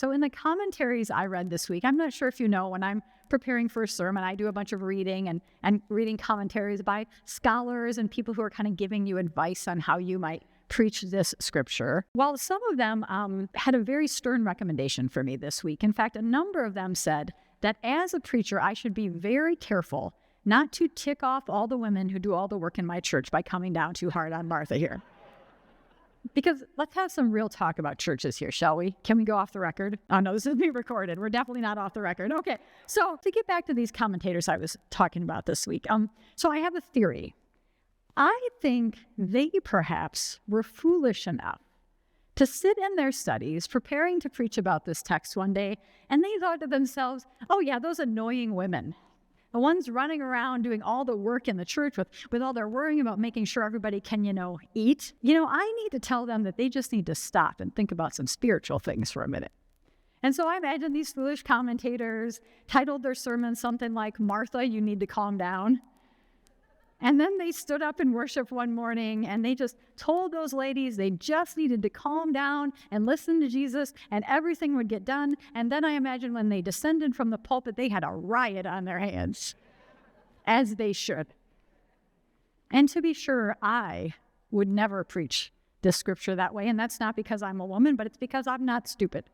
So in the commentaries I read this week, I'm not sure if you know, when I'm preparing for a sermon, I do a bunch of reading and reading commentaries by scholars and people who are kind of giving you advice on how you might preach this scripture. While some of them had a very stern recommendation for me this week. In fact, a number of them said that as a preacher, I should be very careful not to tick off all the women who do all the work in my church by coming down too hard on Martha here. Because let's have some real talk about churches here, shall we? Can we go off the record? Oh, no, this is being recorded. We're definitely not off the record. Okay, so to get back to these commentators I was talking about this week. So I have a theory. I think they perhaps were foolish enough to sit in their studies preparing to preach about this text one day, and they thought to themselves, oh yeah, those annoying women, the ones running around doing all the work in the church with all their worrying about making sure everybody can, eat. I need to tell them that they just need to stop and think about some spiritual things for a minute. And so I imagine these foolish commentators titled their sermon something like, Martha, you need to calm down. And then they stood up in worship one morning and they just told those ladies they just needed to calm down and listen to Jesus and everything would get done. And then I imagine when they descended from the pulpit, they had a riot on their hands, as they should. And to be sure, I would never preach this scripture that way. And that's not because I'm a woman, but it's because I'm not stupid.